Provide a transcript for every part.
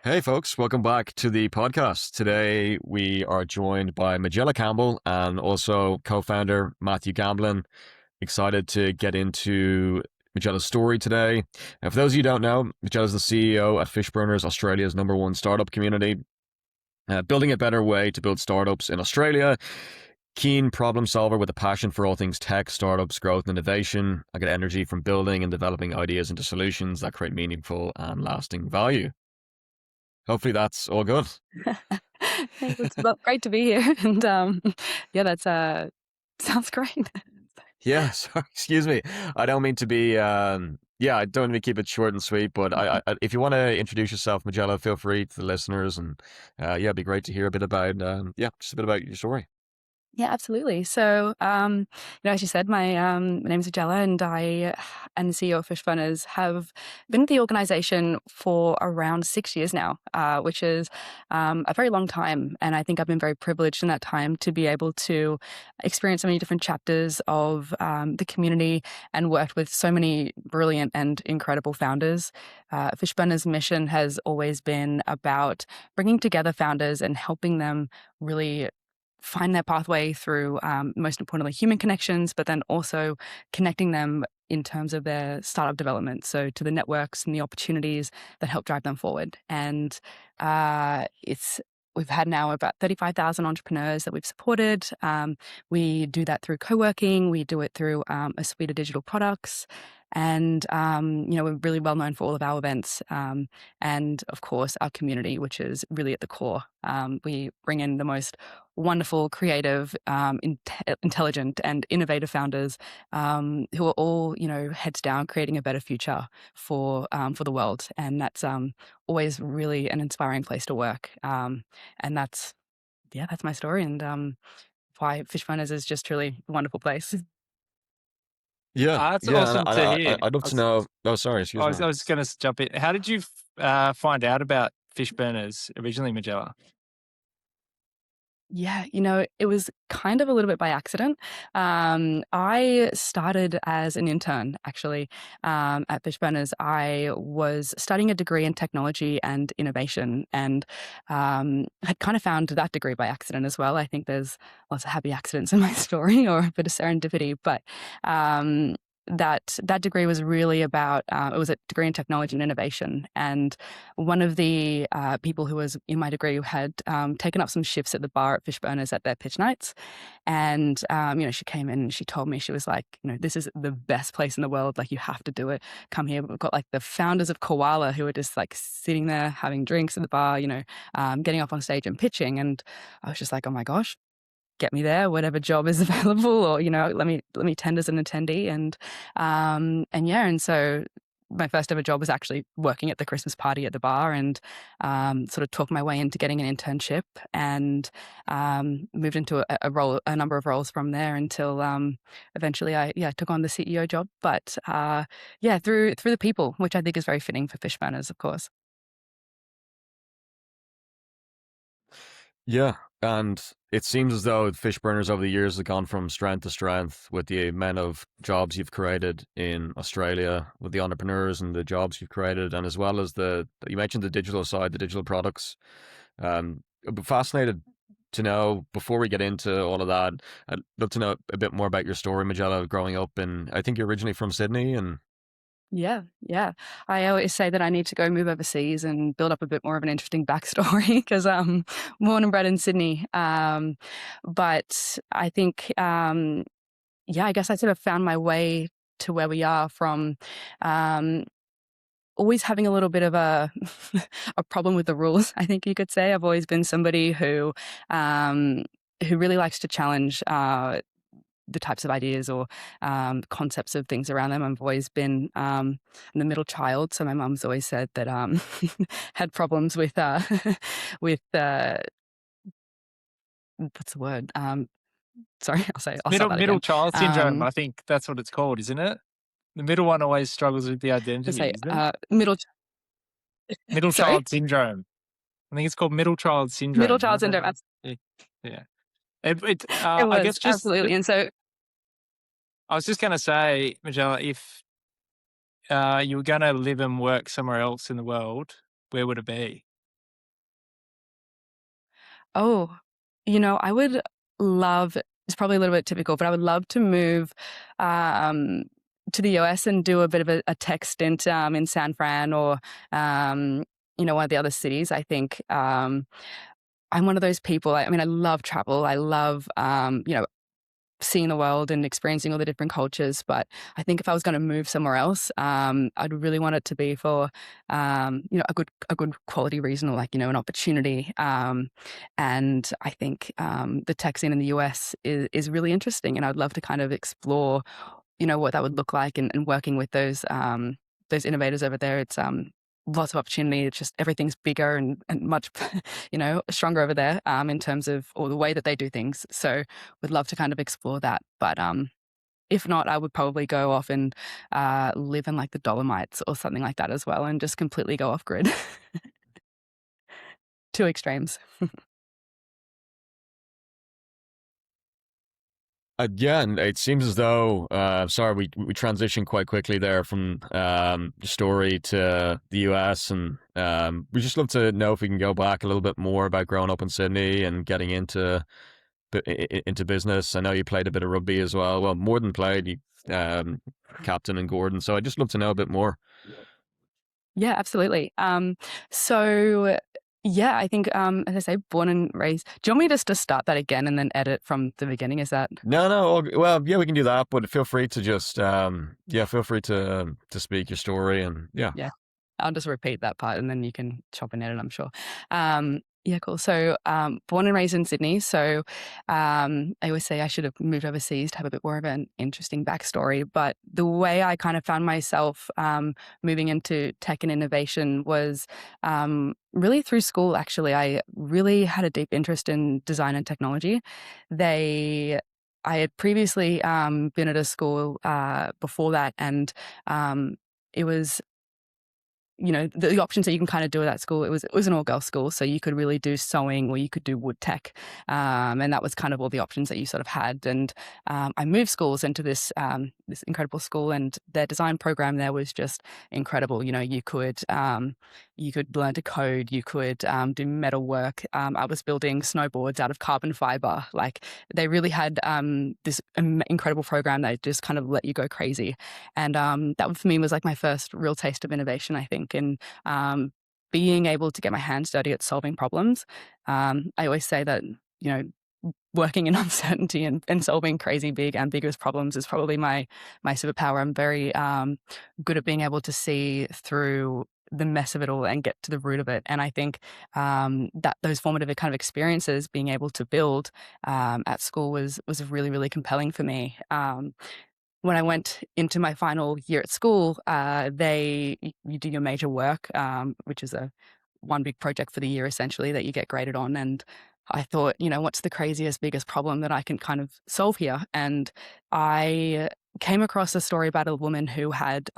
Hey, folks, welcome back to the podcast. Today, we are joined by Majella Campbell and also co founder Matthew Gamblin. Excited to get into Majella's story today. And for those of you who don't know, Majella's the CEO at Fishburners, Australia's number one startup community, building a better way to build startups in Australia. Keen problem solver with a passion for all things tech, startups, growth, and innovation. I get energy from building and developing ideas into solutions that create meaningful and lasting value. Hopefully that's all good. Hey, it's great to be here. And yeah, that's sounds great. Yeah, sorry, excuse me. I don't mean to be, I don't mean to keep it short and sweet, but if you want to introduce yourself, Majella, feel free to the listeners. And it'd be great to hear a bit about, just a bit about your story. Yeah, absolutely. So, as you said, my name is Majella, and I and the CEO of Fishburners have been at the organization for around 6 years now, which is a very long time. And I think I've been very privileged in that time to be able to experience so many different chapters of the community and worked with so many brilliant and incredible founders. Fishburners' mission has always been about bringing together founders and helping them really find their pathway through, most importantly, human connections, but then also connecting them in terms of their startup development. So to the networks and the opportunities that help drive them forward. And we've had now about 35,000 entrepreneurs that we've supported. We do that through co-working. We do it through a suite of digital products. And, we're really well known for all of our events. And of course, our community, which is really at the core. We bring in the most wonderful, creative, intelligent, and innovative founders who are all, heads down, creating a better future for the world. And that's always really an inspiring place to work. And that's my story, and why Fishburners is just truly a wonderful place. Yeah, That's yeah, and awesome to hear. I'd love to know. Oh, sorry, excuse me. I was going to jump in. How did you find out about Fishburners originally, Majella? Yeah, it was kind of a little bit by accident. I started as an intern, actually, at Fishburners. I was studying a degree in technology and innovation, and had kind of found that degree by accident as well. I think there's lots of happy accidents in my story, or a bit of serendipity, but that degree was really about, it was a degree in technology and innovation. And one of the people who was in my degree had taken up some shifts at the bar at Fishburners at their pitch nights. And, she came in and she told me, she was like, this is the best place in the world. Like, you have to do it. Come here. We've got like the founders of Koala who are just like sitting there having drinks at the bar, getting up on stage and pitching. And I was just like, oh my gosh, get me there, whatever job is available, or let me tend as an attendee. And so my first ever job was actually working at the Christmas party at the bar, and sort of talked my way into getting an internship, and moved into a number of roles from there until eventually I took on the CEO job. But through the people, which I think is very fitting for Fishburners, of course. Yeah, and it seems as though Fishburners over the years have gone from strength to strength with the amount of jobs you've created in Australia, with the entrepreneurs and the jobs you've created, and as well as you mentioned the digital side, the digital products. I'd be fascinated to know, before we get into all of that, I'd love to know a bit more about your story, Majella, growing up. And I think you're originally from Sydney, and Yeah, yeah. I always say that I need to go move overseas and build up a bit more of an interesting backstory because I'm born and bred in Sydney. But I think, I guess I sort of found my way to where we are from always having a little bit of a a problem with the rules, I think you could say. I've always been somebody who really likes to challenge the types of ideas or concepts of things around them. I've always been the middle child, so my mum's always said that had problems with with what's the word? Sorry, I'll say Middle that middle again. child syndrome. I think that's what it's called, isn't it? The middle one always struggles with the To identity, say isn't it? middle. Middle Sorry, child syndrome. I think it's called middle child middle syndrome. child syndrome. Yeah. Yeah. It I guess was absolutely, and so I was just going to say, Majella, if you were going to live and work somewhere else in the world, where would it be? Oh, I would love, it's probably a little bit typical, but I would love to move um, to the US and do a bit of a tech stint in San Fran or, one of the other cities. I think I'm one of those people. I mean, I love travel. I love, seeing the world and experiencing all the different cultures. But I think if I was going to move somewhere else, I'd really want it to be for, a good quality reason, or like, an opportunity. And I think the tech scene in the US is really interesting, and I'd love to kind of explore, what that would look like, and working with those innovators over there. It's lots of opportunity. It's just everything's bigger and much, stronger over there in terms of or the way that they do things. So would love to kind of explore that. But if not, I would probably go off and live in like the Dolomites or something like that as well, and just completely go off grid. Two extremes. Again, it seems as though, sorry, we transitioned quite quickly there from the story to the US, and we just love to know if we can go back a little bit more about growing up in Sydney and getting into business. I know you played a bit of rugby as well. Well, more than played, you captain and Gordon. So I'd just love to know a bit more. Yeah, absolutely. So yeah, I think, as I say, born and raised. Do you want me just to start that again and then edit from the beginning? Is that? No. Well, yeah, we can do that, but feel free to just, feel free to speak your story, and yeah. Yeah, I'll just repeat that part and then you can chop and edit, I'm sure. Yeah, cool. So, born and raised in Sydney. So, I always say I should have moved overseas to have a bit more of an interesting backstory. But the way I kind of found myself moving into tech and innovation was really through school, actually. I really had a deep interest in design and technology. I had previously been at a school before that, and it was the options that you can kind of do at that school. It was an all-girls school, so you could really do sewing or you could do wood tech, and that was kind of all the options that you sort of had. And I moved schools into this incredible school, and their design program there was just incredible. You could learn to code, you could do metal work. I was building snowboards out of carbon fiber. Like, they really had this incredible program that just kind of let you go crazy. And that for me was like my first real taste of innovation, I think, and being able to get my hands dirty at solving problems. I always say that, working in uncertainty and solving crazy big ambiguous problems is probably my superpower. I'm very good at being able to see through the mess of it all and get to the root of it. And I think that those formative kind of experiences, being able to build at school was really, really compelling for me. When I went into my final year at school, you do your major work, which is one big project for the year, essentially, that you get graded on. And I thought, what's the craziest, biggest problem that I can kind of solve here? And I came across a story about a woman who had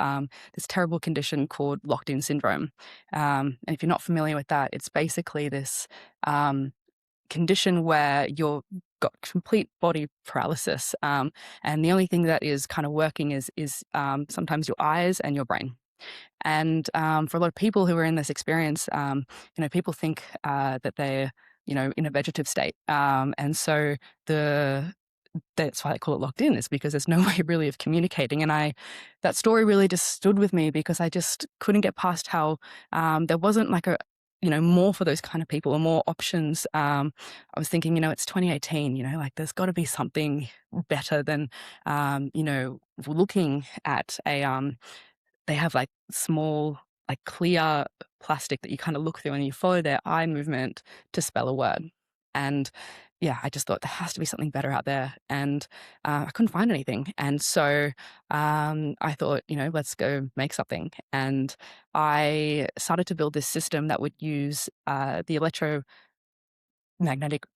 this terrible condition called locked-in syndrome. And if you're not familiar with that, it's basically this condition where you've got complete body paralysis, and the only thing that is kind of working is sometimes your eyes and your brain. And for a lot of people who are in this experience, people think that they're in a vegetative state, and so that's why they call it locked in, is because there's no way really of communicating. And that story really just stood with me, because I just couldn't get past how there wasn't like more for those kind of people, or more options. I was thinking, it's 2018, like there's got to be something better than, looking at they have like small, like clear plastic that you kind of look through and you follow their eye movement to spell a word. And yeah, I just thought there has to be something better out there. And I couldn't find anything. And so I thought, let's go make something. And I started to build this system that would use the electromagnetic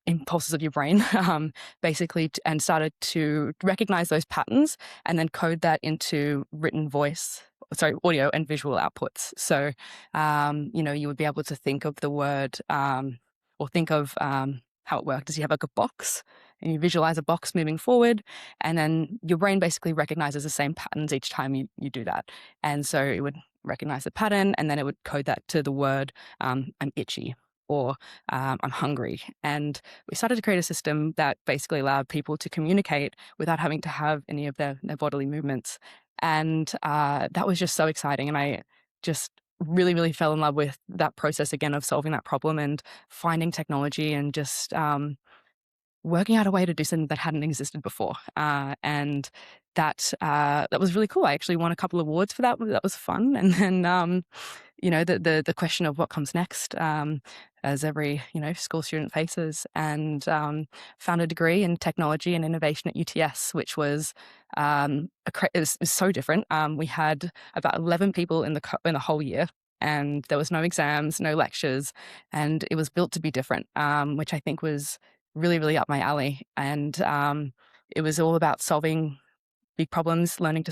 impulses of your brain, basically, and started to recognize those patterns and then code that into audio and visual outputs. So, you would be able to think of the word, or think of how it worked is you have like a box and you visualize a box moving forward, and then your brain basically recognizes the same patterns each time you do that. And so it would recognize the pattern, and then it would code that to the word, I'm itchy. or I'm hungry. And we started to create a system that basically allowed people to communicate without having to have any of their bodily movements. And that was just so exciting. And I just really, really fell in love with that process again of solving that problem and finding technology and just working out a way to do something that hadn't existed before. And that was really cool. I actually won a couple of awards for that. That was fun. And then the question of what comes next, as every school student faces, and found a degree in technology and innovation at UTS, which was it was so different. We had about 11 people in the whole year. And there was no exams, no lectures, and it was built to be different, which I think was really, really up my alley. And it was all about solving big problems, learning to,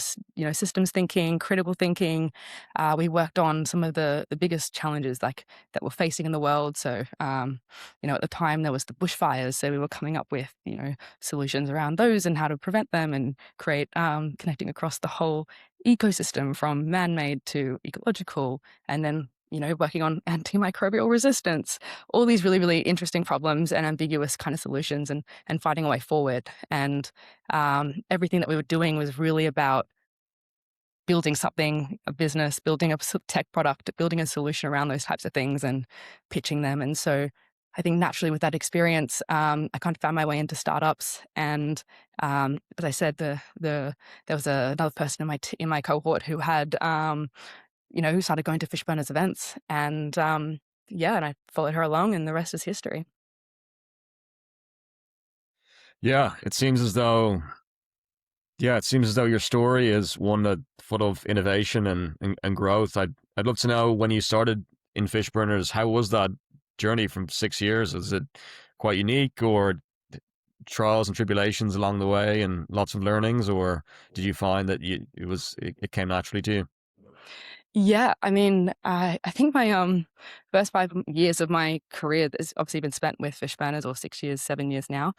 systems thinking, critical thinking. We worked on some of the biggest challenges like that we're facing in the world. So, at the time there was the bushfires. So we were coming up with, solutions around those and how to prevent them and create, connecting across the whole ecosystem from man-made to ecological, and then, working on antimicrobial resistance, all these really, really interesting problems and ambiguous kind of solutions, and finding a way forward. And everything that we were doing was really about building something, a business, building a tech product, building a solution around those types of things and pitching them. And so I think naturally with that experience, I kind of found my way into startups. And as I said, there was another person in my cohort who had who started going to Fishburners events, and and I followed her along, and the rest is history. Yeah, it seems as though your story is one that full of innovation and growth. I'd love to know, when you started in Fishburners, how was that journey from 6 years? Is it quite unique, or trials and tribulations along the way and lots of learnings, or did you find that it came naturally to you? Yeah, I mean, I think my first 5 years of my career has obviously been spent with Fishburners, or 6 years, 7 years now,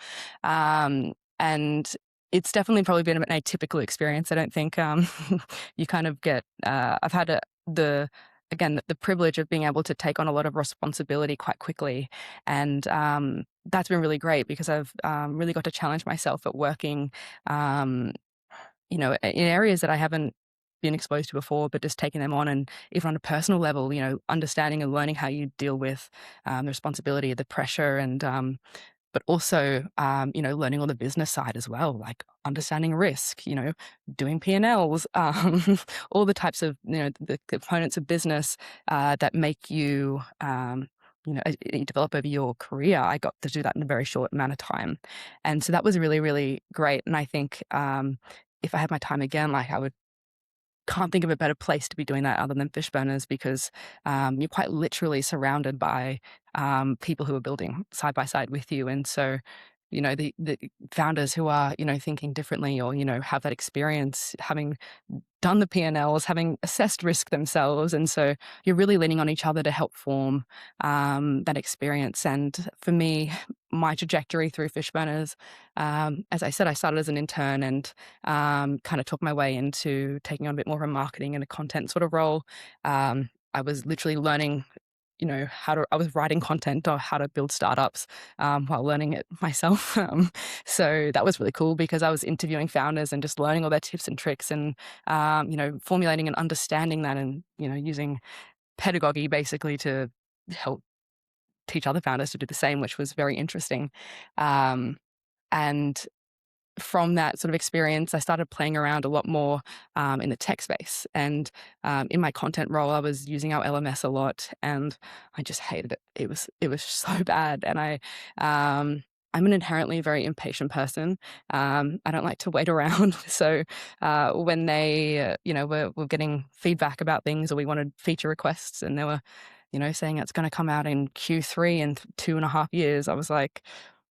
and it's definitely probably been an atypical experience. I don't think you kind of get. I've had the privilege of being able to take on a lot of responsibility quite quickly, and that's been really great because I've really got to challenge myself at working. Um, in areas that I haven't been exposed to before, but just taking them on, and even on a personal level, understanding and learning how you deal with the responsibility, the pressure, and but also, learning on the business side as well, like understanding risk, doing P&Ls, all the types of, the components of business that make you, as you develop over your career. I got to do that in a very short amount of time. And so that was really, really great. And I think if I had my time again, like can't think of a better place to be doing that other than Fishburners, because you're quite literally surrounded by people who are building side by side with you. And so, the founders who are, thinking differently, or, have that experience, having done the P&Ls, having assessed risk themselves. And so you're really leaning on each other to help form that experience. And for me, my trajectory through Fishburners, as I said, I started as an intern and kind of took my way into taking on a bit more of a marketing and a content sort of role. I was literally learning, I was writing content on how to build startups while learning it myself. So that was really cool because I was interviewing founders and just learning all their tips and tricks, and, formulating and understanding that, and, using pedagogy basically to help teach other founders to do the same, which was very interesting. And from that sort of experience, I started playing around a lot more in the tech space. And in my content role, I was using our LMS a lot, and I just hated it. It was so bad. And I'm an inherently very impatient person. I don't like to wait around. So when they, were getting feedback about things, or we wanted feature requests, and they were, saying it's going to come out in Q3 in 2.5 years, I was like,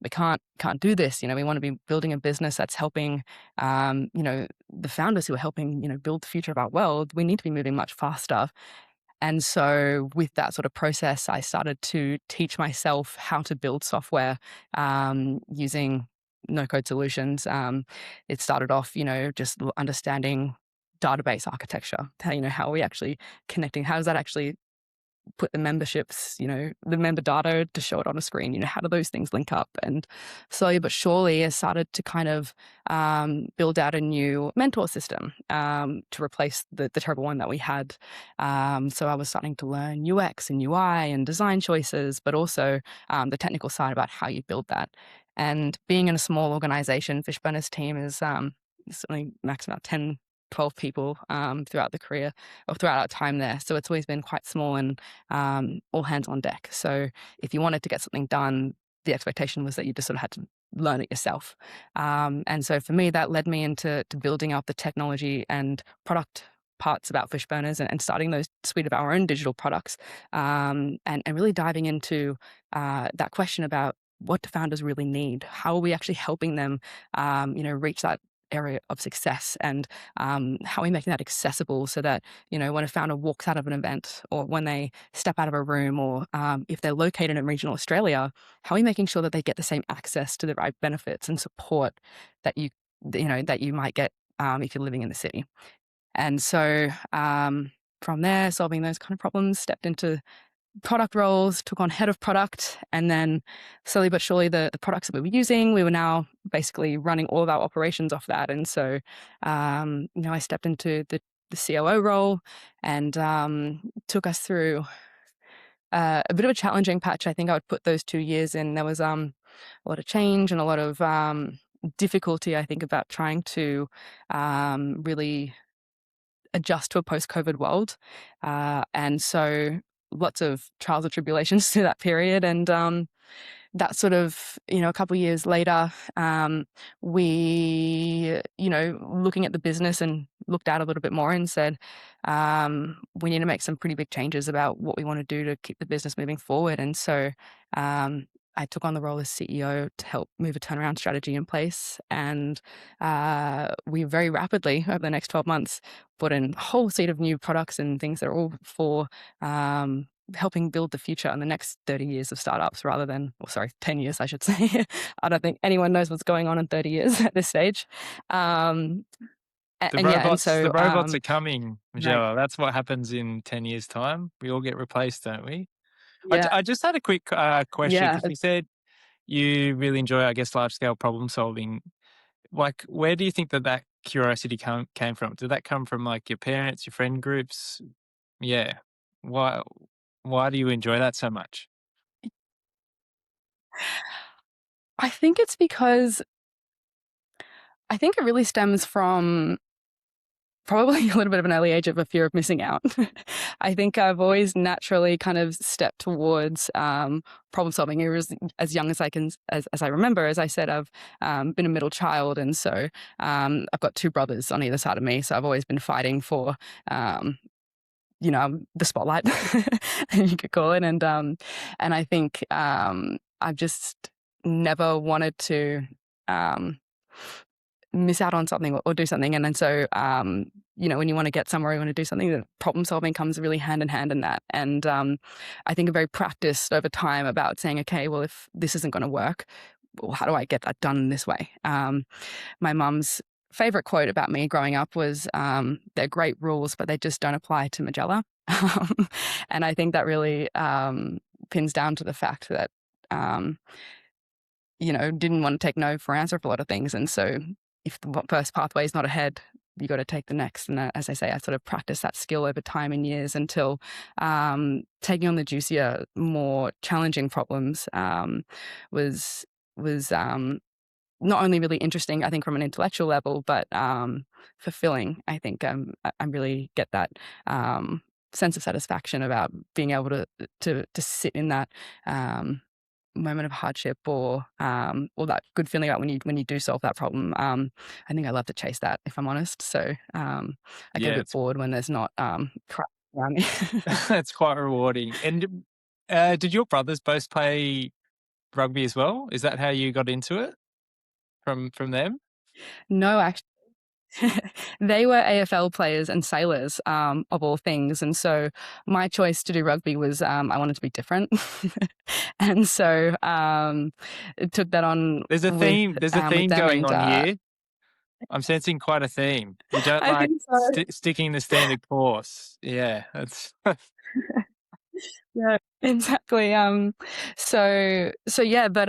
we can't do this. We want to be building a business that's helping, the founders who are helping, build the future of our world. We need to be moving much faster. And so with that sort of process, I started to teach myself how to build software using no-code solutions. It started off, just understanding database architecture. How are we actually connecting? How does that actually put the memberships, the member data to show it on a screen, how do those things link up? And slowly but surely I started to kind of build out a new mentor system to replace the terrible one that we had. So I was starting to learn UX and UI and design choices, but also the technical side about how you build that. And being in a small organization, Fishburners team is certainly max about 10, 12 people throughout the career or throughout our time there. So it's always been quite small and all hands on deck. So if you wanted to get something done, the expectation was that you just sort of had to learn it yourself. And so for me, that led me into building up the technology and product parts about Fishburners and starting those suite of our own digital products and really diving into that question about what do founders really need? How are we actually helping them, reach that area of success, and how are we making that accessible so that, when a founder walks out of an event or when they step out of a room or if they're located in regional Australia, how are we making sure that they get the same access to the right benefits and support that you might get if you're living in the city? And so from there, solving those kind of problems, stepped into product roles, took on head of product, and then slowly but surely the products that we were using, we were now basically running all of our operations off that. And so, I stepped into the COO role and took us through a bit of a challenging patch. I think I would put those 2 years in. There was a lot of change and a lot of difficulty, I think, about trying to really adjust to a post-COVID world. And so lots of trials and tribulations through that period. And that sort of, a couple of years later, we, looking at the business and looked out a little bit more and said, we need to make some pretty big changes about what we want to do to keep the business moving forward. And so I took on the role as CEO to help move a turnaround strategy in place. And we very rapidly, over the next 12 months, put in a whole suite of new products and things that are all for helping build the future in the next 30 years of startups 10 years, I should say. I don't think anyone knows what's going on in 30 years at this stage. The robots are coming, Majella. Right. That's what happens in 10 years' time. We all get replaced, don't we? Yeah. I just had a quick question, because you said you really enjoy, I guess, large-scale problem solving. Like, where do you think that curiosity came from? Did that come from, like, your parents, your friend groups? Yeah. Why do you enjoy that so much? I think it's because I think it really stems from probably a little bit of an early age of a fear of missing out. I think I've always naturally kind of stepped towards problem solving. It was as young as I remember. As I said, I've been a middle child, and so I've got 2 brothers on either side of me. So I've always been fighting for the spotlight, you could call it. And I think I've just never wanted to miss out on something or do something. And then so, when you want to get somewhere, you want to do something, that problem solving comes really hand in hand in that. And I think I'm very practiced over time about saying, okay, well, if this isn't going to work, well, how do I get that done this way? My mum's favorite quote about me growing up was, they're great rules, but they just don't apply to Majella. And I think that really pins down to the fact that, didn't want to take no for answer for a lot of things. And so if the first pathway is not ahead, you got to take the next. And as I say, I sort of practiced that skill over time and years until taking on the juicier, more challenging problems was not only really interesting, I think, from an intellectual level, but fulfilling. I think I really get that sense of satisfaction about being able to sit in that moment of hardship or that good feeling about when you do solve that problem. I think I love to chase that, if I'm honest. So I get a bit bored when there's not crap around me. It's quite rewarding. And did your brothers both play rugby as well? Is that how you got into it from them? No, actually. They were AFL players and sailors, of all things. And so my choice to do rugby was I wanted to be different. And so took that on. There's a theme going on here. I'm sensing quite a theme. You don't like sticking the standard course. Yeah, that's Yeah, exactly. So yeah, but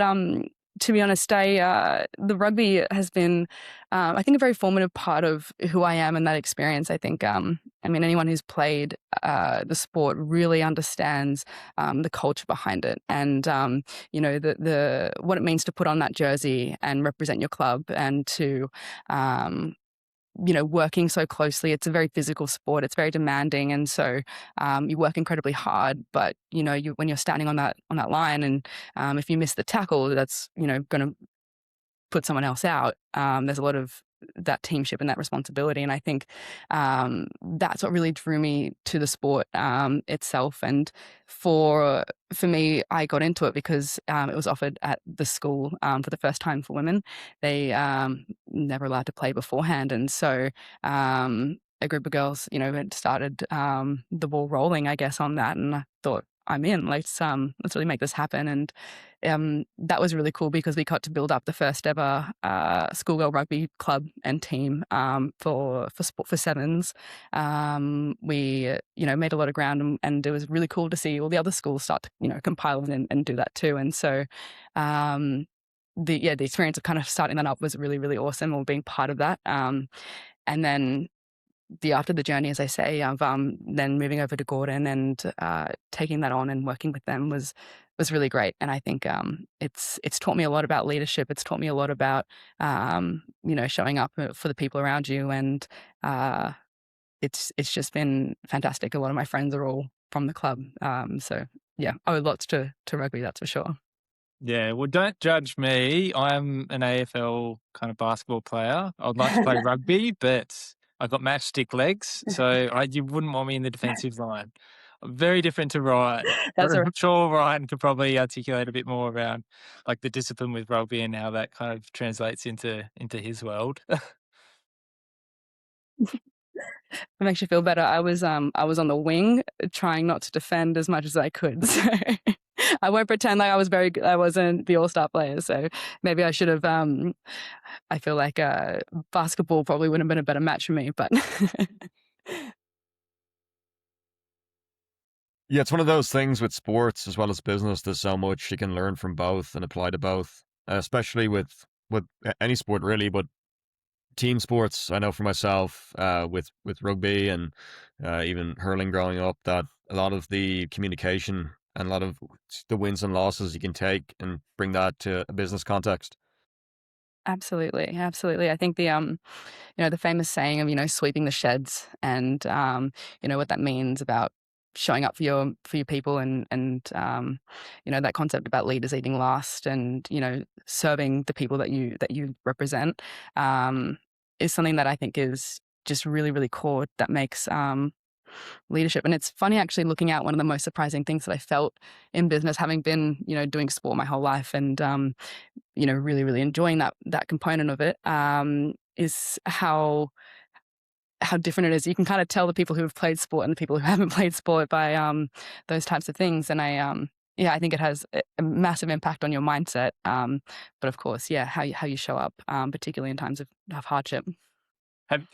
to be honest, the rugby has been, I think, a very formative part of who I am and that experience. I think, I mean, anyone who's played the sport really understands the culture behind it, and the what it means to put on that jersey and represent your club, and to working so closely. It's a very physical sport. It's very demanding, and so you work incredibly hard. But when you're standing on that line, and if you miss the tackle, that's going to put someone else out. There's a lot of that teamship and that responsibility, and I think that's what really drew me to the sport itself. And for me, I got into it because it was offered at the school for the first time for women. They never allowed to play beforehand, and so a group of girls, had started the ball rolling, I guess, on that, and I thought, I'm in. Let's really make this happen. And that was really cool because we got to build up the first ever schoolgirl rugby club and team for sevens. We made a lot of ground, and it was really cool to see all the other schools start to compile and do that too. And so the experience of kind of starting that up was really, really awesome, or being part of that. And then after the journey, as I say, of then moving over to Gordon and taking that on and working with them was really great. And I think it's taught me a lot about leadership. It's taught me a lot about showing up for the people around you, and it's just been fantastic. A lot of my friends are all from the club, so yeah, I owe lots to rugby, that's for sure. Yeah, well, don't judge me. I'm an AFL kind of basketball player. I'd like to play rugby, but I've got matchstick legs, so you wouldn't want me in the defensive line. I'm very different to Ryan. That's I'm sure Ryan could probably articulate a bit more around like the discipline with rugby and how that kind of translates into his world. It makes you feel better. I was on the wing, trying not to defend as much as I could. So I won't pretend like I wasn't the all-star player. So maybe I should have. I feel like basketball probably would have been a better match for me, but. Yeah, it's one of those things with sports as well as business. There's so much you can learn from both and apply to both, especially with any sport really, but team sports. I know for myself, with rugby and even hurling growing up, that a lot of the communication and a lot of the wins and losses you can take and bring that to a business context. Absolutely, absolutely. I think the famous saying of sweeping the sheds, and what that means about showing up for your people, and that concept about leaders eating last, and serving the people that you represent, is something that I think is just really, really core, that makes leadership. And it's funny, actually, looking at one of the most surprising things that I felt in business, having been doing sport my whole life, and really, really enjoying that component of it, is how different it is. You can kind of tell the people who have played sport and the people who haven't played sport by those types of things. And I think it has a massive impact on your mindset. But of course, how you show up, particularly in times of hardship.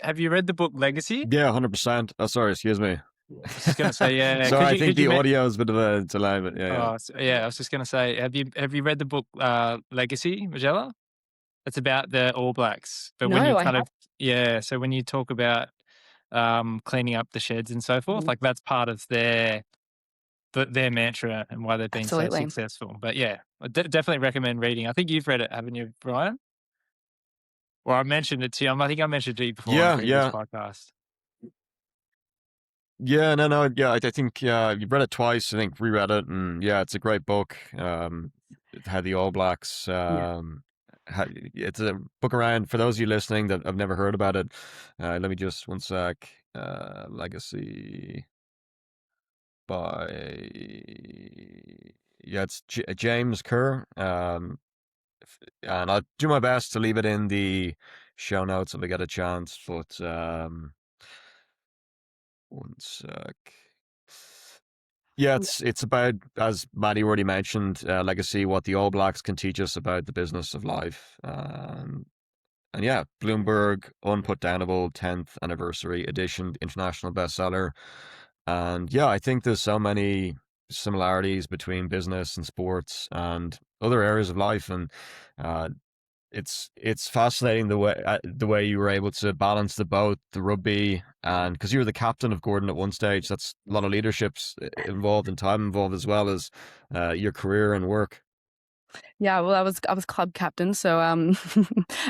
Have you read the book Legacy? Yeah, 100%. Oh, sorry, excuse me. I was just going to say, yeah. Sorry, I think the audio is a bit of a delay, but yeah. I was just going to say, have you read the book Legacy, Majella? It's about the All Blacks. But when so when you talk about cleaning up the sheds and so forth, like that's part of their mantra and why they've been so successful. But yeah, I definitely recommend reading. I think you've read it, haven't you, Brian? Or I mentioned it to you. I think I mentioned it to you before on the previous podcast. Yeah, no, yeah, I think you've read it twice. I think reread it, and yeah, it's a great book. It had the All Blacks. It's a book around for those of you listening that have never heard about it. Let me just one sec. Legacy by it's James Kerr. And I'll do my best to leave it in the show notes if I get a chance. But one sec. Yeah, it's about, as Maddie already mentioned, legacy, what the All Blacks can teach us about the business of life. And yeah, Bloomberg, Unputdownable, 10th anniversary edition, international bestseller. And yeah, I think there's so many similarities between business and sports and other areas of life. And uh, it's fascinating the way you were able to balance the rugby, and because you were the captain of Gordon at one stage, that's a lot of leaderships involved and time involved, as well as your career and work. Yeah, well, I was club captain, so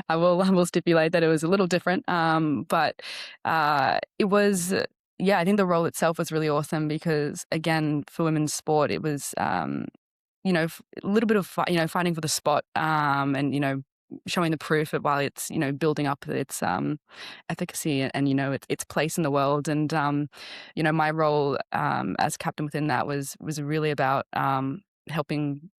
I will stipulate that it was a little different. But it was, yeah, I think the role itself was really awesome because, again, for women's sport, it was a little bit of fighting for the spot, and showing the proof that while it's building up its efficacy and its place in the world. And my role as captain within that was really about helping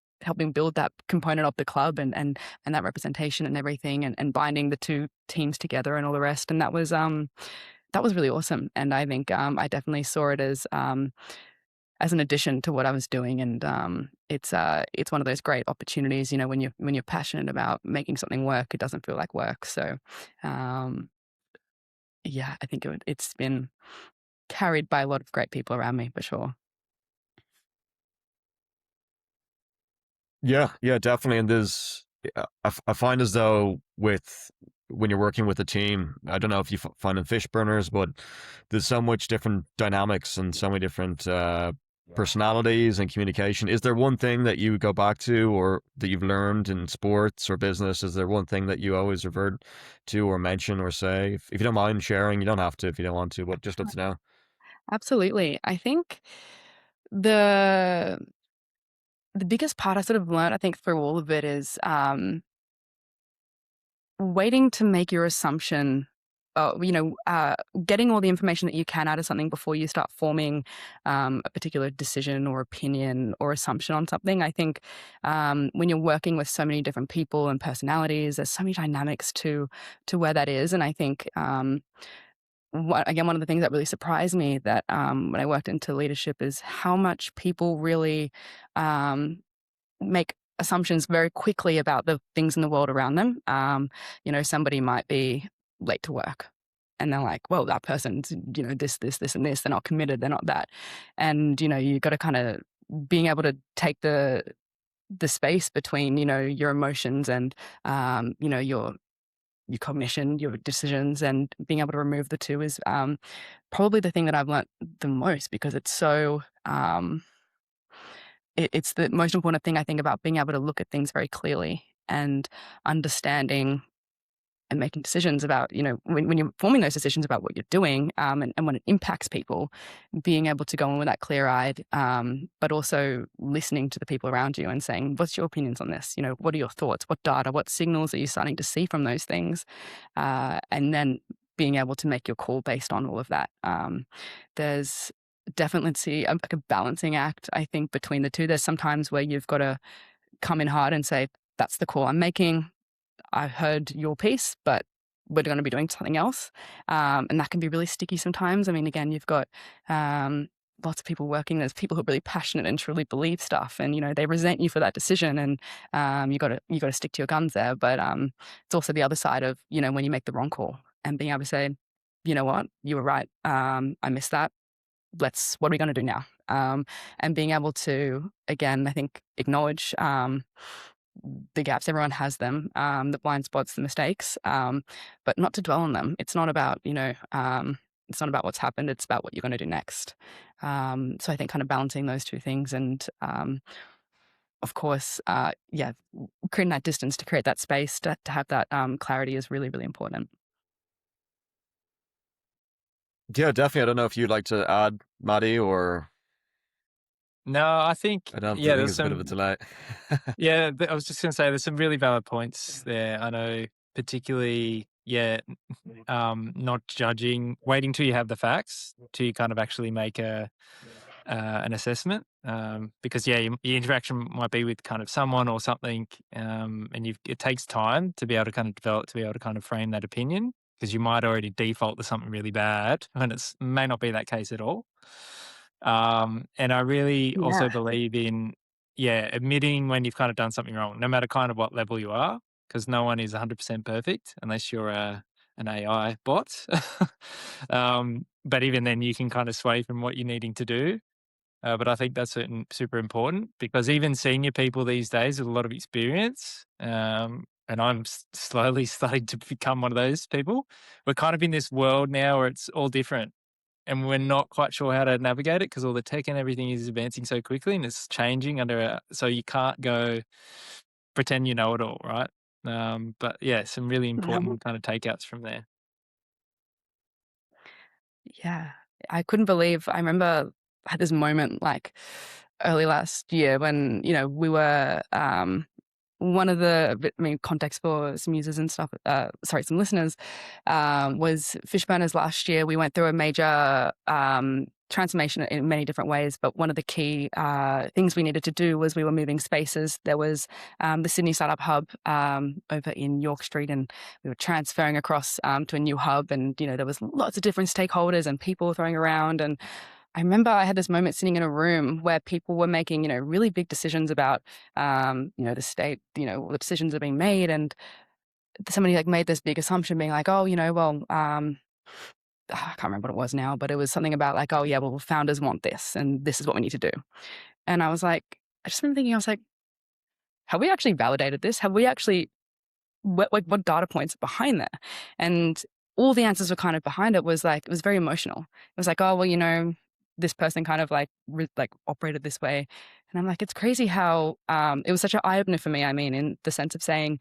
build that component of the club and that representation and everything, and binding the two teams together and all the rest. And that was really awesome. And I think I definitely saw it as an addition to what I was doing. And it's one of those great opportunities, when you're passionate about making something work, it doesn't feel like work. So yeah, I think it's been carried by a lot of great people around me, for sure. Yeah, yeah, definitely. And I find as though when you're working with a team, I don't know if you find in Fishburners, but there's so much different dynamics and so many different personalities and communication. Is there one thing that you go back to, or that you've learned in sports or business? Is there one thing that you always revert to or mention or say? If you don't mind sharing, you don't have to if you don't want to, but just love to know. Absolutely. I think the biggest part I sort of learned, I think, through all of it is waiting to make your assumption, getting all the information that you can out of something before you start forming a particular decision or opinion or assumption on something. I think when you're working with so many different people and personalities, there's so many dynamics to where that is. And I think one of the things that really surprised me that when I worked into leadership is how much people really make assumptions very quickly about the things in the world around them. Somebody might be late to work, and they're like, well, that person's, this, and this. They're not committed. They're not that. And, you got to kind of being able to take the space between, your emotions and, your cognition, your decisions, and being able to remove the two is probably the thing that I've learned the most, because it's so it's the most important thing, I think, about being able to look at things very clearly and understanding and making decisions about, when you're forming those decisions about what you're doing, and when it impacts people, being able to go in with that clear-eyed, but also listening to the people around you and saying, what's your opinions on this? What are your thoughts? What data, what signals are you starting to see from those things? And then being able to make your call based on all of that. There's definitely like a balancing act, I think, between the two. There's sometimes where you've got to come in hard and say, that's the call I'm making. I heard your piece, but we're going to be doing something else. And that can be really sticky sometimes. I mean, again, you've got lots of people working. There's people who are really passionate and truly believe stuff, and they resent you for that decision. And you got to stick to your guns there. But it's also the other side of when you make the wrong call and being able to say, you know what, you were right. I missed that. What are we going to do now? And being able to, again, I think, acknowledge the gaps. Everyone has them, the blind spots, the mistakes, but not to dwell on them. It's not about, it's not about what's happened. It's about what you're going to do next. So I think kind of balancing those two things, and of course, creating that distance to create that space to have that clarity is really, really important. Yeah, definitely. I don't know if you'd like to add, Maddie, or No, I think, I don't. I yeah, think there's it's a bit of a some, delay. yeah, I was just going to say there's some really valid points there. I know, particularly, yeah, not judging, waiting till you have the facts to kind of actually make an assessment, because your interaction might be with kind of someone or something, and it takes time to be able to kind of develop, to be able to kind of frame that opinion, because you might already default to something really bad when it may not be that case at all. And I really Yeah. also believe in, admitting when you've kind of done something wrong, no matter kind of what level you are, because no one is 100% perfect unless you're an AI bot. But even then, you can kind of sway from what you're needing to do. But I think that's super important, because even senior people these days with a lot of experience, and I'm slowly starting to become one of those people. We're kind of in this world now where it's all different, and we're not quite sure how to navigate it because all the tech and everything is advancing so quickly and it's changing so you can't go pretend you know it all, right? But yeah, some really important kind of takeouts from there. Yeah. I couldn't believe, I remember I had this moment like early last year when, we were, one of the, context for some users and stuff, some listeners, was Fishburners last year. We went through a major transformation in many different ways, but one of the key things we needed to do was we were moving spaces. There was the Sydney Startup Hub over in York Street, and we were transferring across to a new hub, and there was lots of different stakeholders and people throwing around. And I remember I had this moment sitting in a room where people were making, really big decisions about, the state, the decisions are being made. And somebody like made this big assumption being like, oh, well, I can't remember what it was now, but it was something about like, oh yeah, well, founders want this and this is what we need to do. And I was like, I just remember thinking, I was like, have we actually validated this? Have we actually, what data points are behind there? And all the answers were kind of behind it was like, it was very emotional. It was like, oh, well, this person kind of like operated this way. And I'm like, it's crazy how it was such an eye-opener for me. I mean, in the sense of saying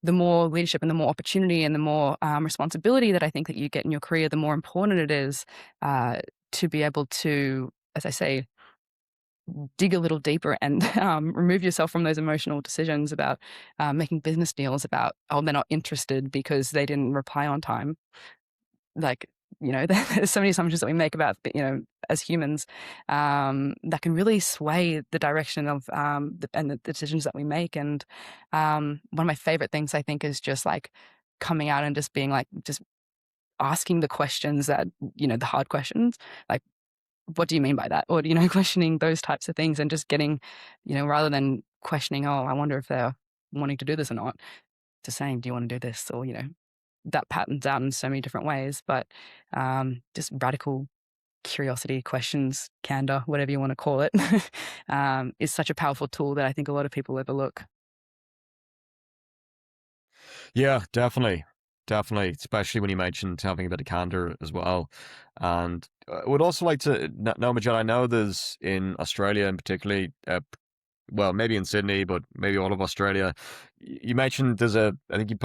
the more leadership and the more opportunity and the more responsibility that I think that you get in your career, the more important it is to be able to, as I say, dig a little deeper and remove yourself from those emotional decisions about making business deals about, oh, they're not interested because they didn't reply on time. Like, there's so many assumptions that we make about, as humans, that can really sway the direction of the decisions that we make. And one of my favorite things, I think, is just like coming out and just being like, just asking the questions that, the hard questions, like, what do you mean by that? Or, questioning those types of things and just getting, rather than questioning, oh, I wonder if they're wanting to do this or not, just saying, do you want to do this? Or, that patterns out in so many different ways, but just radical curiosity, questions, candor, whatever you want to call it, is such a powerful tool that I think a lot of people overlook. Yeah, definitely. Definitely, especially when you mentioned having a bit of candor as well. And I would also like to know, Majella, I know there's in Australia and particularly, well, maybe in Sydney, but maybe all of Australia. You mentioned I think you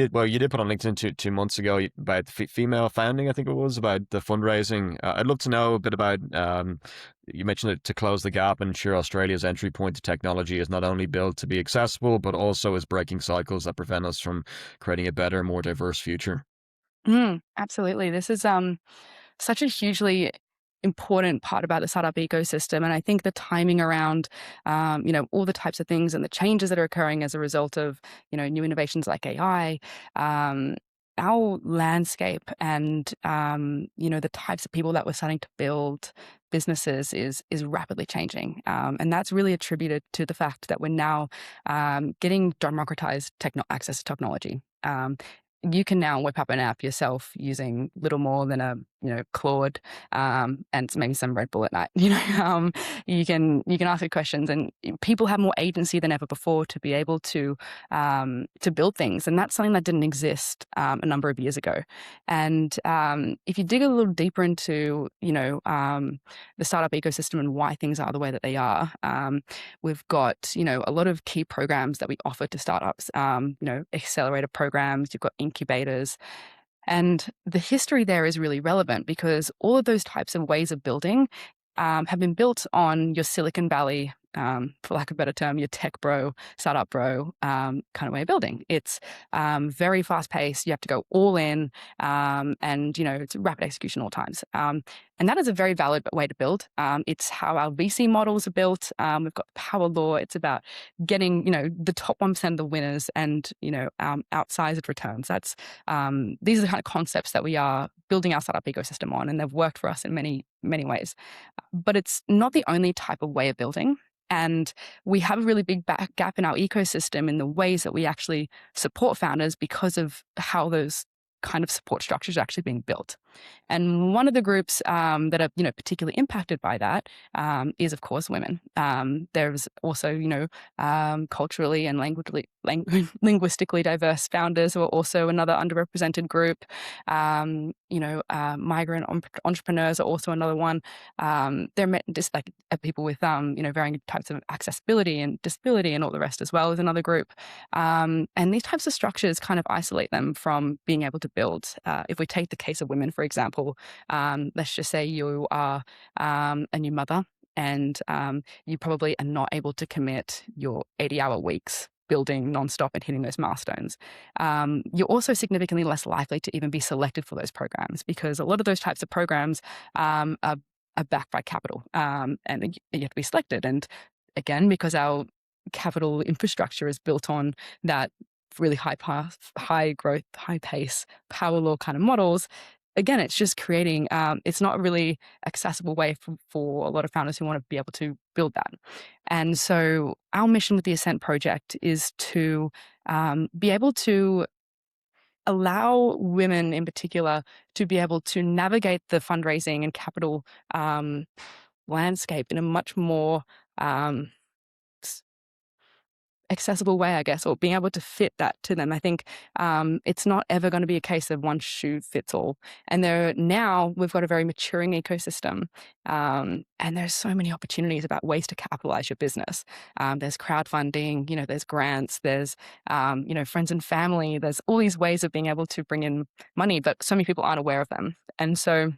did put on LinkedIn two months ago about female founding, I think it was, about the fundraising. I'd love to know a bit about, you mentioned it to close the gap and ensure Australia's entry point to technology is not only built to be accessible, but also is breaking cycles that prevent us from creating a better, more diverse future. Absolutely. This is such a hugely important part about the startup ecosystem. And I think the timing around, all the types of things and the changes that are occurring as a result of, new innovations like AI, our landscape and, the types of people that we're starting to build businesses is rapidly changing. And that's really attributed to the fact that we're now getting democratized access to technology. You can now whip up an app yourself using little more than a Claude and maybe some Red Bull at night. You can ask it questions, and people have more agency than ever before to be able to build things, and that's something that didn't exist a number of years ago. And if you dig a little deeper into the startup ecosystem and why things are the way that they are, we've got a lot of key programs that we offer to startups. Accelerator programs. You've got incubators. And the history there is really relevant because all of those types of ways of building have been built on your Silicon Valley, for lack of a better term, your tech bro, startup bro kind of way of building. It's very fast paced. You have to go all in, and it's rapid execution all times. And that is a very valid way to build. It's how our VC models are built. We've got power law. It's about getting the top 1% of the winners and outsized returns. That's these are the kind of concepts that we are building our startup ecosystem on, and they've worked for us in many ways. But it's not the only type of way of building. And we have a really big gap in our ecosystem in the ways that we actually support founders because of how those kind of support structures are actually being built. And one of the groups that are, particularly impacted by that is, of course, women. There's also, culturally and linguistically diverse founders who are also another underrepresented group. Migrant entrepreneurs are also another one. They're just like people with, varying types of accessibility and disability and all the rest as well as another group. And these types of structures kind of isolate them from being able to build. If we take the case of women, for example, let's just say you are a new mother and you probably are not able to commit your 80-hour weeks building nonstop and hitting those milestones. You're also significantly less likely to even be selected for those programs, because a lot of those types of programs are backed by capital, and you have to be selected. And again, because our capital infrastructure is built on that really high path, high growth, high pace, power law kind of models, again, it's just creating, it's not a really accessible way for a lot of founders who want to be able to build that. And so our mission with the Ascent project is to be able to allow women in particular to be able to navigate the fundraising and capital landscape in a much more accessible way, I guess, or being able to fit that to them. I think it's not ever going to be a case of one shoe fits all. And now we've got a very maturing ecosystem, and there's so many opportunities about ways to capitalize your business. There's crowdfunding, there's grants, there's friends and family. There's all these ways of being able to bring in money, but so many people aren't aware of them. And so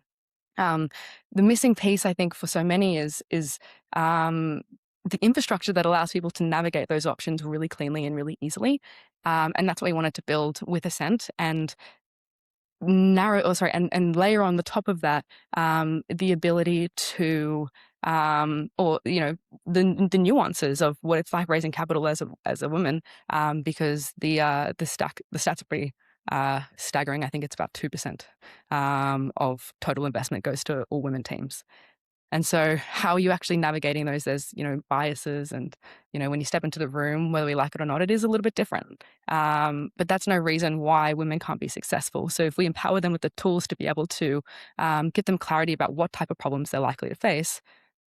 the missing piece, I think, for so many is the infrastructure that allows people to navigate those options really cleanly and really easily. And that's what we wanted to build with Ascent, and and layer on the top of that the ability to the nuances of what it's like raising capital as a woman, because the stats are pretty staggering. I think it's about 2% of total investment goes to all women teams. And so how are you actually navigating those? There's, biases, and, when you step into the room, whether we like it or not, it is a little bit different. But that's no reason why women can't be successful. So if we empower them with the tools to be able to give them clarity about what type of problems they're likely to face,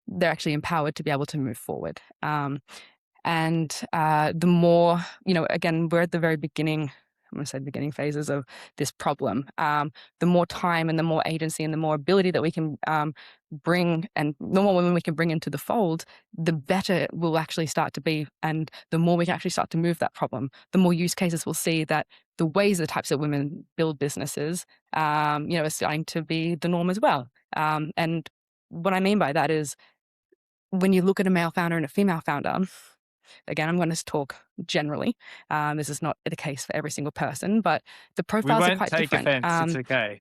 they're actually empowered to be able to move forward. And the more, again, we're at the very beginning, I'm going to say beginning phases of this problem. The more time and the more agency and the more ability that we can bring, and the more women we can bring into the fold, the better it will actually start to be. And the more we can actually start to move that problem, the more use cases we'll see that the ways, the types of women build businesses, are starting to be the norm as well. And what I mean by that is, when you look at a male founder and a female founder, again, I'm going to talk generally. This is not the case for every single person, but the profiles are quite different. We won't take offense. It's okay.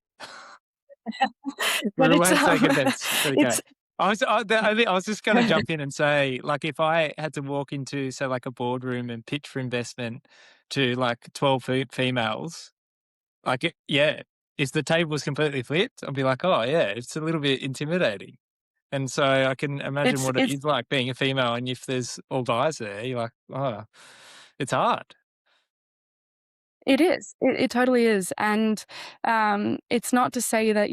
But we won't take offense. It's okay. I was just going to jump in and say, like, if I had to walk into, say, like a boardroom and pitch for investment to like 12 females, if the table was completely flipped, I'd be like, oh yeah, it's a little bit intimidating. And so I can imagine what it is like being a female, and if there's all guys there, you're like, oh, it's hard. It is. It totally is. And it's not to say that,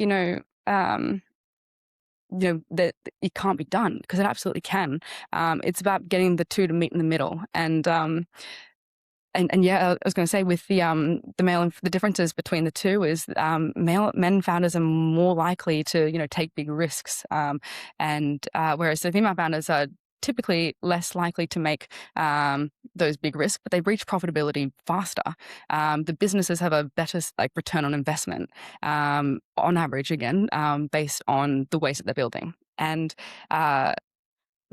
that it can't be done, because it absolutely can. It's about getting the two to meet in the middle. And yeah, I was going to say, with the male, the differences between the two is men founders are more likely to take big risks, and whereas the female founders are typically less likely to make those big risks, but they reach profitability faster. The businesses have a better return on investment on average, again, based on the ways that they're building. And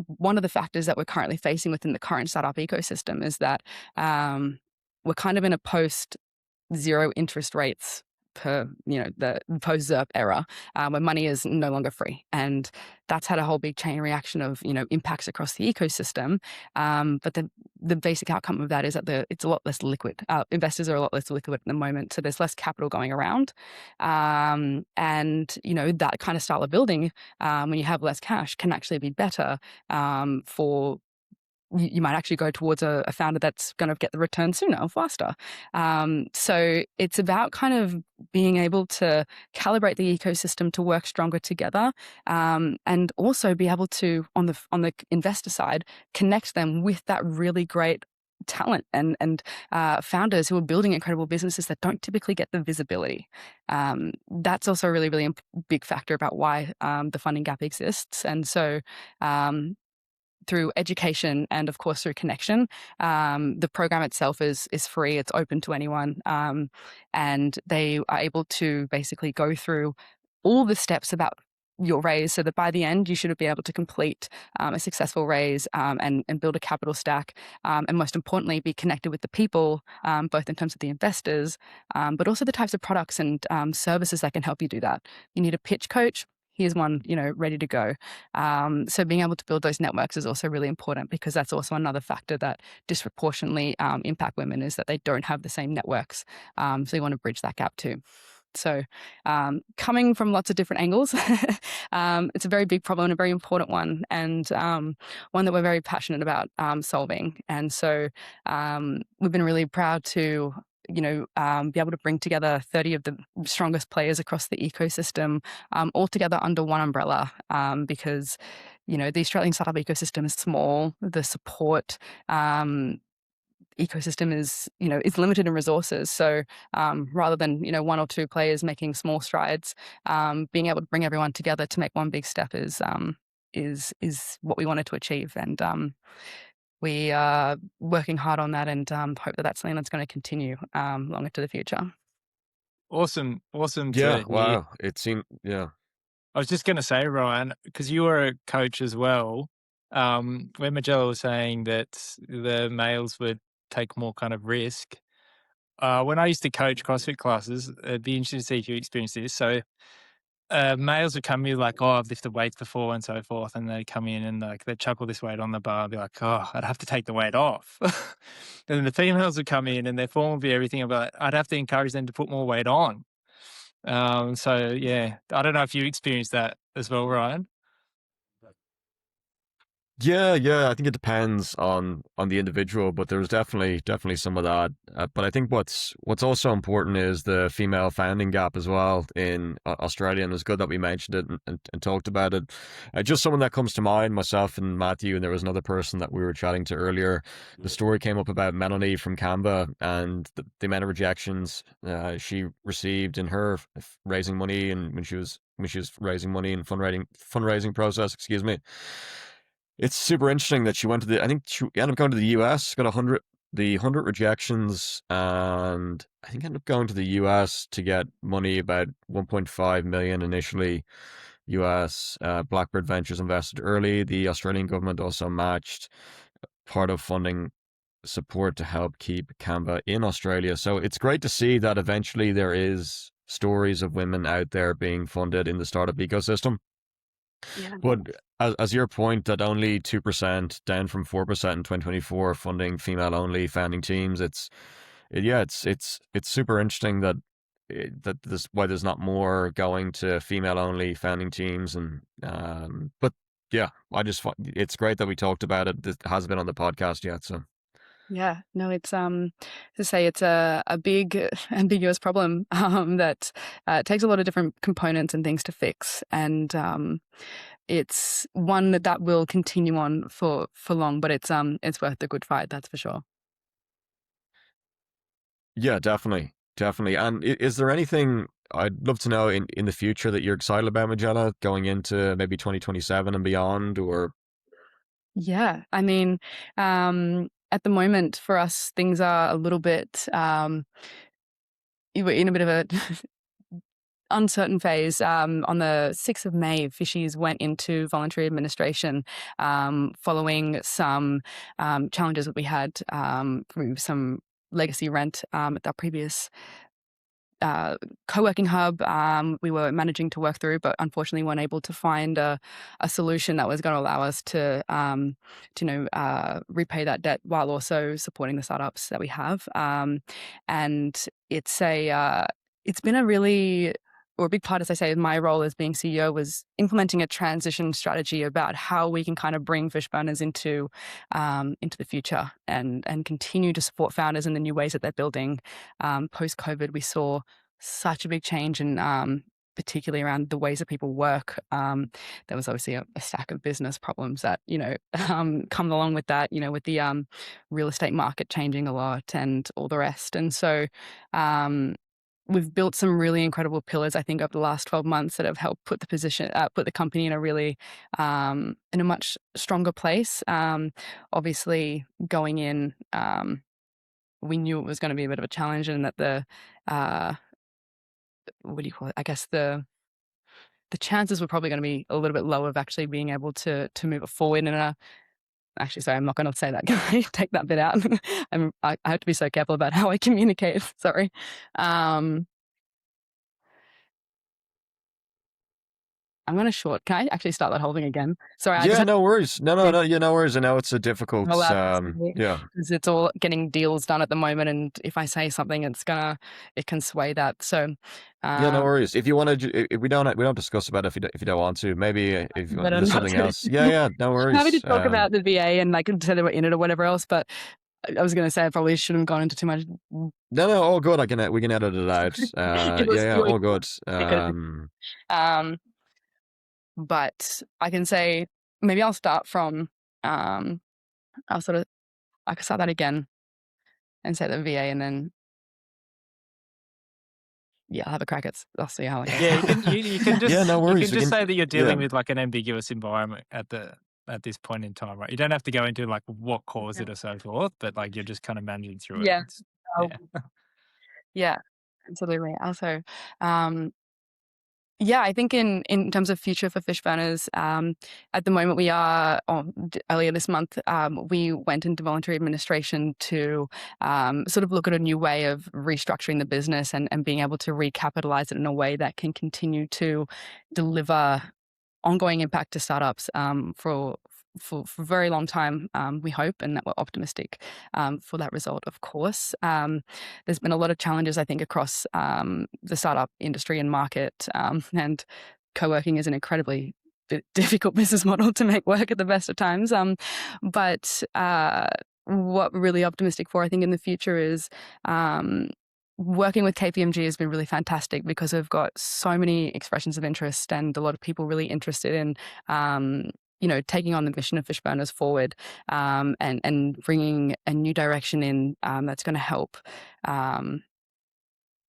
one of the factors that we're currently facing within the current startup ecosystem is that we're kind of in a post-zero interest rates per, the post-ZERP era, where money is no longer free. And that's had a whole big chain reaction of, impacts across the ecosystem. But the basic outcome of that is that it's a lot less liquid. Investors are a lot less liquid at the moment, so there's less capital going around. And, that kind of style of building, when you have less cash, can actually be better for you might actually go towards a founder that's going to get the return sooner or faster. So it's about kind of being able to calibrate the ecosystem to work stronger together, and also be able to, on the investor side, connect them with that really great talent and founders who are building incredible businesses that don't typically get the visibility. That's also a really, really big factor about why the funding gap exists. And so through education and, of course, through connection, the program itself is free. It's open to anyone, and they are able to basically go through all the steps about your raise, so that by the end you should be able to complete a successful raise, and build a capital stack, and most importantly be connected with the people, both in terms of the investors, but also the types of products and services that can help you do that. You need a pitch coach. Here's one, ready to go. So being able to build those networks is also really important, because that's also another factor that disproportionately impact women, is that they don't have the same networks. So you want to bridge that gap too. So coming from lots of different angles, it's a very big problem and a very important one, and one that we're very passionate about solving. And so we've been really proud to be able to bring together 30 of the strongest players across the ecosystem, all together under one umbrella, because the Australian startup ecosystem is small. The support ecosystem is limited in resources. So rather than one or two players making small strides, being able to bring everyone together to make one big step is what we wanted to achieve. And we are working hard on that, and hope that that's something that's going to continue long into the future. Awesome to Yeah, hear. wow. It seemed, yeah. I was just going to say, Ryan, because you were a coach as well, when Majella was saying that the males would take more kind of risk. When I used to coach CrossFit classes, it'd be interesting to see if you experienced this. So males would come in like, oh, I've lifted weights before and so forth. And they'd come in and like they'd chuck all this weight on the bar, be like, oh, I'd have to take the weight off. And then the females would come in and their form would be everything about, I'd have to encourage them to put more weight on. So yeah, I don't know if you experienced that as well, Ryan. Yeah. I think it depends on the individual, but there's definitely some of that. But I think what's also important is the female founding gap as well in Australia, and it's good that we mentioned it and talked about it. Just someone that comes to mind, myself and Matthew, and there was another person that we were chatting to earlier. The story came up about Melanie from Canva and the amount of rejections she received in her raising money, and when she was raising money and fundraising process. Excuse me. It's super interesting that she went to I think she ended up going to the US, got 100 rejections, and I think ended up going to the US to get money, about 1.5 million initially US. Blackbird Ventures invested early. The Australian government also matched part of funding support to help keep Canva in Australia. So it's great to see that eventually there is stories of women out there being funded in the startup ecosystem. Yeah. But as your point, that only 2%, down from 4% in 2024, funding female-only founding teams, it's super interesting that why there's not more going to female-only founding teams. And but yeah, it's great that we talked about it. It hasn't been on the podcast yet, so. Yeah, no, it's to say it's a big ambiguous problem that takes a lot of different components and things to fix, and it's one that will continue on for long, but it's worth the good fight, that's for sure. Yeah, definitely. And is there anything I'd love to know in the future that you're excited about, Majella, going into maybe 2027 and beyond, or? Yeah, I mean, at the moment for us, things are a little bit, we're in a bit of a uncertain phase. On the 6th of May, Fishies went into voluntary administration following some challenges that we had through some legacy rent at our previous co-working hub. We were managing to work through, but unfortunately weren't able to find a solution that was going to allow us to repay that debt while also supporting the startups that we have. And it's been a really or a big part, as I say, of my role as being CEO was implementing a transition strategy about how we can kind of bring Fishburners into the future and continue to support founders in the new ways that they're building. Post-COVID, we saw such a big change in particularly around the ways that people work. There was obviously a stack of business problems that, come along with that, with the real estate market changing a lot and all the rest. And so we've built some really incredible pillars, I think, over the last 12 months that have helped put the company in a really, in a much stronger place. Obviously, going in, we knew it was going to be a bit of a challenge, and that what do you call it? I guess the chances were probably going to be a little bit low of actually being able to move it forward in a. Actually, sorry, I'm not going to say that. Take that bit out. I have to be so careful about how I communicate. Sorry. I'm going to short. Can I actually start that whole thing again? Sorry. No worries. No, no worries. I know it's a difficult. Because it's all getting deals done at the moment, and if I say something, it can sway that. So. No worries. If you want to, we don't discuss about it if you don't want to. Maybe if you want to do something else. Yeah, no worries. I'm happy to talk about the VA and like say they were in it or whatever else, but I was going to say I probably shouldn't have gone into too much. No, all good. We can edit it out. All good. But I can say maybe I'll start from I can start that again and say the VA, and then. Yeah, I'll have a crack at. I'll see how. You can just. No worries. You can just say that you're dealing with like an ambiguous environment at this point in time, right? You don't have to go into like what caused it or so forth, but like you're just kind of managing through it. Yeah, absolutely. Also, I think in terms of future for Fishburners, at the moment we are, earlier this month, we went into voluntary administration to sort of look at a new way of restructuring the business and being able to recapitalize it in a way that can continue to deliver ongoing impact to startups for a very long time, we hope, and that we're optimistic for that result, of course. There's been a lot of challenges, I think, across the startup industry and market, and co-working is an incredibly difficult business model to make work at the best of times. But what we're really optimistic for, I think, in the future is working with KPMG has been really fantastic because we've got so many expressions of interest and a lot of people really interested in taking on the mission of Fishburners forward, and bringing a new direction in that's going to help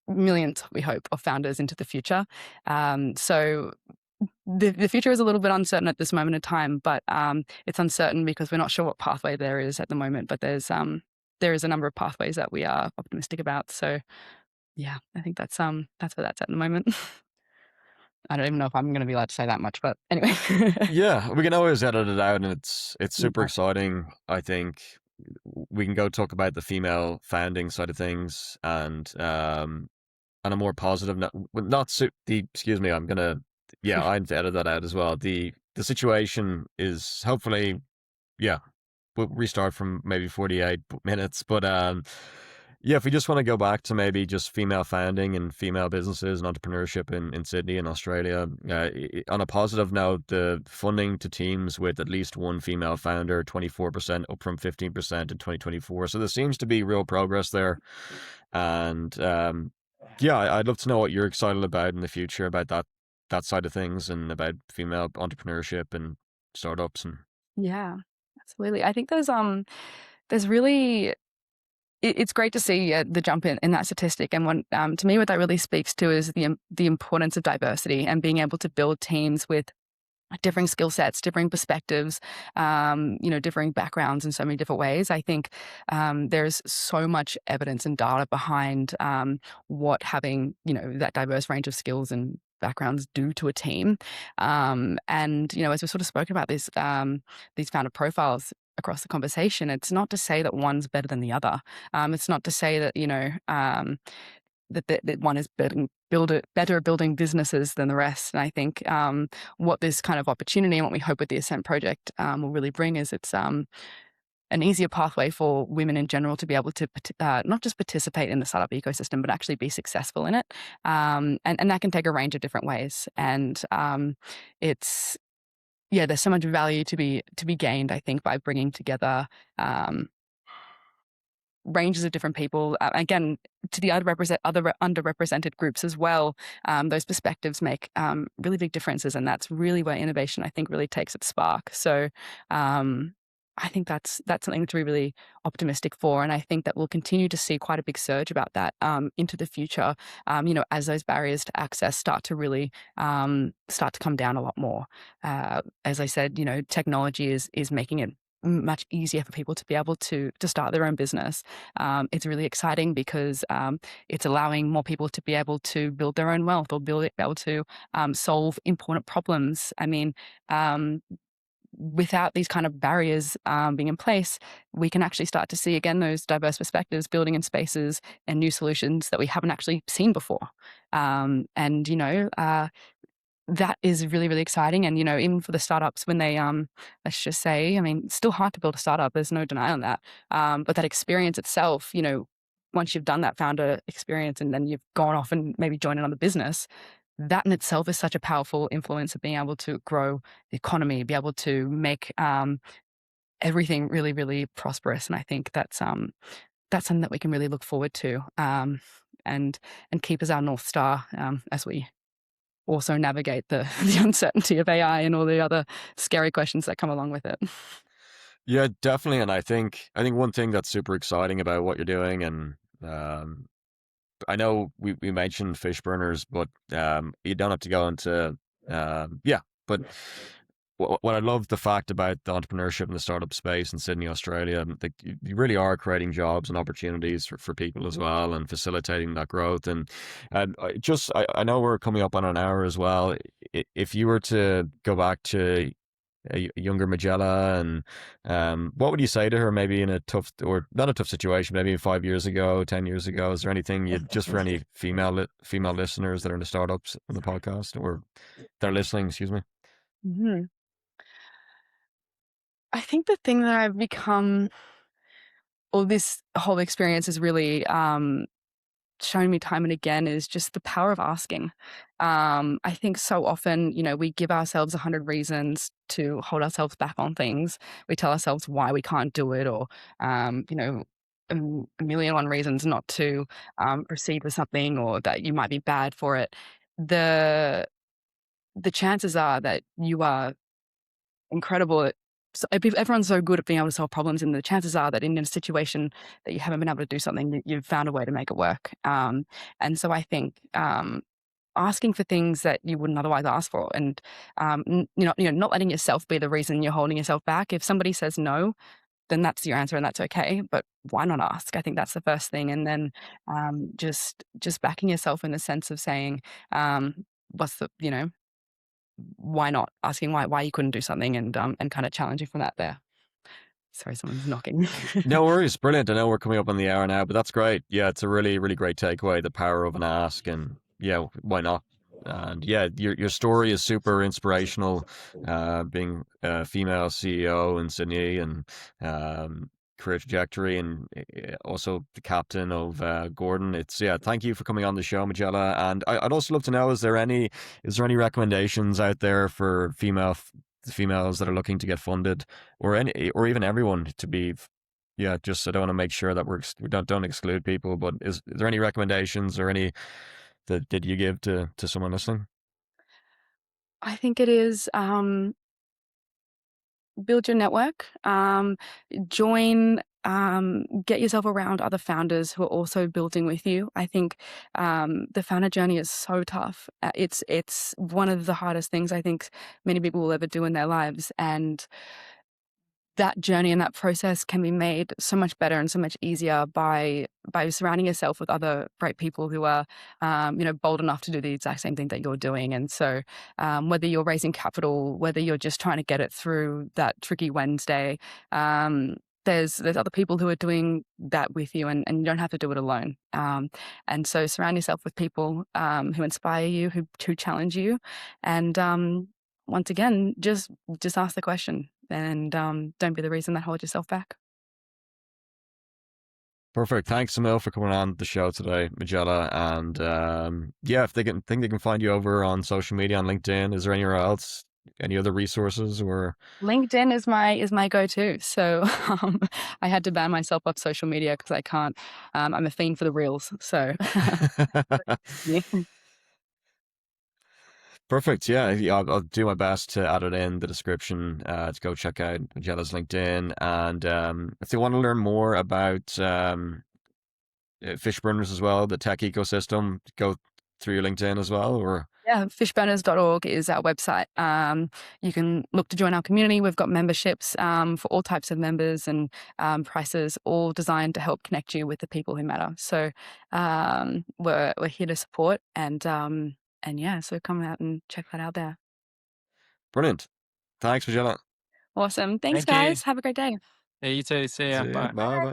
millions, we hope, of founders into the future. So the future is a little bit uncertain at this moment in time, but it's uncertain because we're not sure what pathway there is at the moment. But there is a number of pathways that we are optimistic about. So yeah, I think that's where that's at the moment. I don't even know if I'm going to be allowed to say that much, but anyway. Yeah, we can always edit it out, and it's super exciting. I think we can go talk about the female founding side of things, and on a more positive note, excuse me, I'm gonna, I need to edit that out as well. The situation is hopefully, we'll restart from maybe 48 minutes, but if we just want to go back to maybe just female founding and female businesses and entrepreneurship in Sydney and Australia, on a positive note, the funding to teams with at least one female founder, 24%, up from 15% in 2024. So there seems to be real progress there. And I'd love to know what you're excited about in the future about that side of things and about female entrepreneurship and startups. And yeah, absolutely. I think there's really. It's great to see the jump in that statistic, and to me, what that really speaks to is the importance of diversity and being able to build teams with differing skill sets, differing perspectives, differing backgrounds in so many different ways. I think there's so much evidence and data behind what having that diverse range of skills and backgrounds do to a team. And as we've sort of spoken about these founder profiles across the conversation, it's not to say that one's better than the other. It's not to say that that one is better at building businesses than the rest. And I think what this kind of opportunity and what we hope with the Ascent project will really bring is it's an easier pathway for women in general to be able to not just participate in the startup ecosystem, but actually be successful in it. And that can take a range of different ways. And there's so much value to be gained, I think, by bringing together ranges of different people, again, to the other underrepresented groups as well. Those perspectives make really big differences, and that's really where innovation, I think, really takes its spark. So I think that's something to be really optimistic for, and I think that we'll continue to see quite a big surge about that into the future, as those barriers to access start to really start to come down a lot more. As I said, technology is making it much easier for people to be able to start their own business. It's really exciting because it's allowing more people to be able to build their own wealth or be able to solve important problems. I mean, without these kind of barriers being in place, we can actually start to see, again, those diverse perspectives building in spaces and new solutions that we haven't actually seen before. That is really, really exciting. And, even for the startups, when they, let's just say, I mean, it's still hard to build a startup. There's no denying on that. But that experience itself, once you've done that founder experience and then you've gone off and maybe joined another business, that in itself is such a powerful influence of being able to grow the economy, be able to make everything really, really prosperous. And I think that's something that we can really look forward to and keep as our North Star as we also navigate the uncertainty of AI and all the other scary questions that come along with it. Yeah, definitely. And I think one thing that's super exciting about what you're doing, and I know we mentioned Fishburners, but you don't have to go into but what I love the fact about the entrepreneurship in the startup space in Sydney, Australia, you really are creating jobs and opportunities for people as well, and facilitating that growth. And I know we're coming up on an hour as well. If you were to go back to a younger Majella, and what would you say to her, maybe in a tough, or not a tough situation, maybe 5 years ago, 10 years ago? Is there anything just for any female listeners that are in the startups on the podcast, or they're listening, excuse me? Mm-hmm. I think the thing that I've become, or this whole experience has really shown me time and again, is just the power of asking. I think so often, we give ourselves 100 reasons to hold ourselves back on things. We tell ourselves why we can't do it, or, a million and one reasons not to proceed with something, or that you might be bad for it. The chances are that you are incredible at, so everyone's so good at being able to solve problems, and the chances are that in a situation that you haven't been able to do something, you've found a way to make it work. And so I think asking for things that you wouldn't otherwise ask for, and not letting yourself be the reason you're holding yourself back. If somebody says no, then that's your answer, and that's okay. But why not ask? I think that's the first thing, and then just backing yourself in the sense of saying, what's the why not, asking why you couldn't do something, and kind of challenging from that there. Sorry, someone's knocking. No worries. Brilliant. I know we're coming up on the hour now, but that's great. Yeah, it's a really, really great takeaway, the power of an ask, and yeah, why not? And yeah, your story is super inspirational, being a female CEO in Sydney, and career trajectory, and also the captain of Gordon. Thank you for coming on the show, Majella. And I'd also love to know, is there any recommendations out there for females that are looking to get funded, or even everyone to be, just, I don't want to make sure that we don't exclude people, but is there any recommendations or any that did you give to someone listening? I think it is build your network, join, get yourself around other founders who are also building with you. I think the founder journey is so tough. It's one of the hardest things I think many people will ever do in their lives, and that journey and that process can be made so much better and so much easier by surrounding yourself with other great people who are, bold enough to do the exact same thing that you're doing. And so whether you're raising capital, whether you're just trying to get it through that tricky Wednesday, there's other people who are doing that with you, and you don't have to do it alone. And so surround yourself with people who inspire you, who challenge you. And once again, just ask the question, and don't be the reason that holds yourself back. Perfect. Thanks, Emil, for coming on the show today, Majella. And yeah, if they can find you over on social media on LinkedIn, is there anywhere else, any other resources or? LinkedIn is my go-to. So I had to ban myself off social media because I can't. I'm a fiend for the reels. So yeah. Perfect. Yeah, I'll do my best to add it in the description to go check out Majella's LinkedIn. And if they want to learn more about Fishburners as well, the tech ecosystem, go through your LinkedIn as well, or? Yeah, fishburners.org is our website. You can look to join our community. We've got memberships for all types of members and prices, all designed to help connect you with the people who matter. So we're here to support, and yeah, so come out and check that out there. Brilliant. Thanks, Majella. Awesome. Thanks, Thank you. guys. Have a great day. Yeah, you too. See ya. Bye. Bye. Bye.